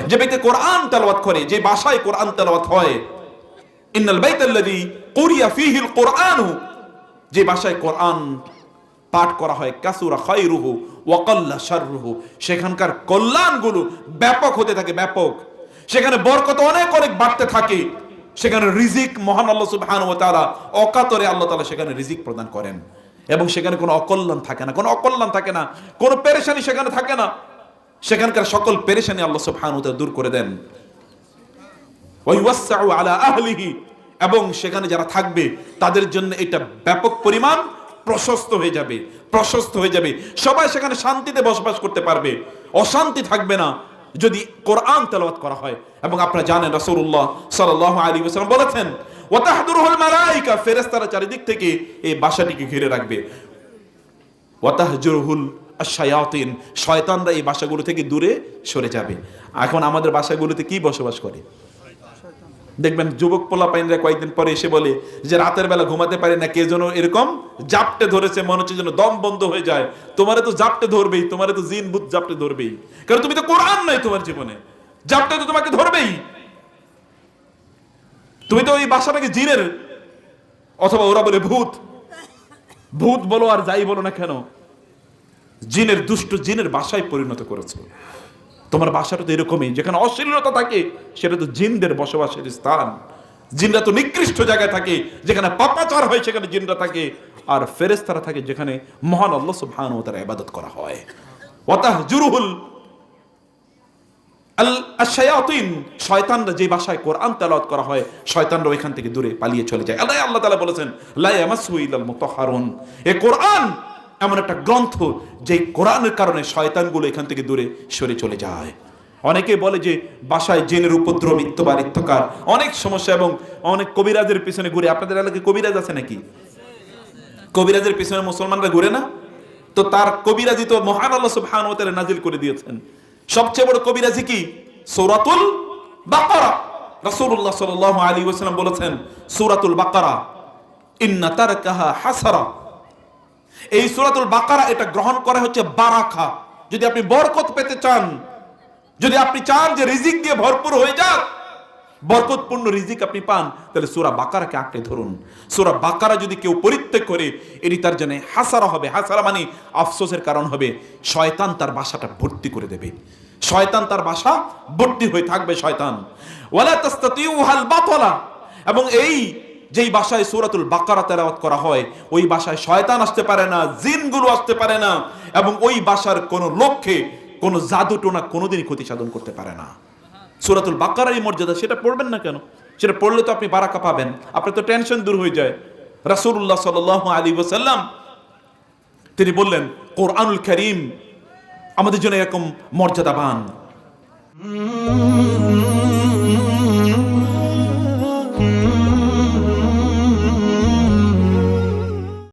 যে ব্যক্তি কোরআন তেলাওয়াত করে, যে ভাষায় কোরআন তেলাওয়াত হয়, ইন্নাল বাইতাল্লাযী কুরিয়া ফীহিল কুরআনু, যে ভাষায় কোরআন পাঠ করা হয়, কাসুরা খায়রুহু ওয়া কাল্লা শাররুহু, সেখানকার কল্যাণগুলো ব্যাপক হতে থাকে, ব্যাপক। সেখানে বরকত অনেক অনেক বাড়তে থাকে। সেখানে রিজিক মহান আল্লাহ সুবহানাহু ওয়া তাআলা অকাতরে আল্লাহ তাআলা সেখানে রিজিক প্রদান করেন, এবং সেখানে কোনো অকল্যাণ থাকে না, কোনো অকল্যাণ থাকে না, কোনো পেরেশানি সেখানে থাকে না। সেখানকার সকল পেরেশানি আল্লাহ সুবহানাহু ওয়া তাআলা দূর করে দেন। ওয়া ইউসাউ আলা আহলিহি, এবং সেখানে যারা থাকবে তাদের জন্য এটা ব্যাপক পরিমাণ প্রশস্ত হয়ে যাবে, প্রশস্ত হয়ে যাবে। সবাই সেখানে শান্তিতে বসবাস করতে পারবে, অশান্তি থাকবে না যদি কোরআন তেলাওয়াত করা হয়। এবং আপনারা জানেন রাসূলুল্লাহ সাল্লাল্লাহু আলাইহি ওয়াসাল্লাম বলেছেন, ওয়া তাহদুরুল মালায়েকা, ফেরেশতারা চারিদিক থেকে এই বাসাটিকে ঘিরে রাখবে। ওয়া তাহজুরুল আশ-শায়াতিন, শয়তানরা এই বাসাগুলো থেকে দূরে সরে যাবে। এখন আমাদের বাসাগুলোতে কি বসবাস করে? দেখবেন যুবক পোলাপাইনরা কয়েকদিন পরে এসে বলে যে রাতের বেলা ঘুমাতে পারি না, কে যেন এরকম জাপটে ধরেছে, মনে হচ্ছে যেন দম বন্ধ হয়ে যায়। তোমারে তো জাপটে ধরবেই, তোমারে তো জিন ভূত জাপটে ধরবেই, কারণ তুমি তো কোরআন নাই তোমার জীবনে, জাপটে তো তোমাকে ধরবেই। তুমি তো ওই বাসাটাকে জিনের, অথবা ওরা বলে ভূত, ভূত বলো আর যাই বলো না কেন, জিনের, দুষ্ট জিনের বাসায় পরিণত করেছো। তোমার বাসাটা তো এরকমই, যেখানে অশ্লীলতা থাকে সেটা তো জিনদের বসবাসের স্থান। জিনরা তো নিকৃষ্ট জায়গায় থাকে, যেখানে পাপাচার হয় সেখানে জিনরা থাকে, আর ফেরেশতারা থাকে যেখানে মহান আল্লাহ সুবহানাহু ওয়া তাআলা ইবাদত করা হয়। ওয়া তাহজুরুল আশ-শায়াতিন, শয়তানরা যে ভাষায় কোরআন তেলাওয়াত করা হয়, শয়তানরা ওইখান থেকে দূরে পালিয়ে চলে যায়। আল্লাহ তাআলা বলেছেন, লা ইয়ামাসসু ইল্লাল মুতাহহারুন, এই কোরআন এমন একটা গ্রন্থ যে কোরআনের কারণে শয়তানগুলো এখান থেকে দূরে সরে চলে যায়। অনেকে বলে যে বাসায় জিনের উপদ্রব, ইত্যবার ইত্যকার, অনেক সমস্যা, এবং অনেক কবিরাজের পিছনে ঘুরে। আপনাদের এলাকায় কবিরাজ আছে নাকি? কবিরাজের পিছনে মুসলমানরা ঘুরে না? তো তার কবিরাজি তো মহান আল্লাহ সুবহানাহু ওয়া তাআলা নাজিল করে দিয়েছেন। সবচেয়ে বড় কবিরাজি কি? সূরাতুল বাকারা। রাসূলুল্লাহ সাল্লাল্লাহু আলাইহি ওয়াসাল্লাম বলেছেন, সূরাতুল বাকারা ইন্না তারকাহা হাসারা, এই সূরাতুল বাকারা এটা গ্রহণ করা হচ্ছে বারাকা। যদি আপনি বরকত পেতে চান, যদি আপনি চান যে রিজিক দিয়ে ভরপুর হয়ে যাক, বরকতপূর্ণ রিজিক আপনি পান, তাহলে সূরা বাকারাকে আঁকড়ে ধরুন। সূরা বাকারা যদি কেউ পরিত্যাগ করে, এটি তার জন্য হাসারা হবে। হাসারা মানে আফসোসের কারণ হবে। শয়তান তার বাসাটা ভর্তি করে দেবে, শয়তান তার বাসা ভর্তি হয়ে থাকবে শয়তান। ওয়ালা তাস্তাতিউহাল বাতলা, এবং এই যেই বাসায় সূরাতুল বাকারা তেলাওয়াত করা হয়, ওই বাসায় শয়তান আসতে পারে না, জিনগুলো আসতে পারে না, এবং ওই বাসার কোনো লক্ষ্যে কোনো জাদু টোনা কোনোদিনই ক্ষতি সাধন করতে পারে না। সূরাতুল বাকারার মর্যাদা, সেটা পড়বেন না কেন? সেটা পড়লে তো আপনি বারাকা পাবেন, আপনার তো টেনশন দূর হয়ে যায়। রাসূলুল্লাহ সাল্লাল্লাহু আলাইহি ওয়াসাল্লাম তিনি বললেন, কোরআনুল কারীম আমাদের জন্য এরকম মর্যাদাবান।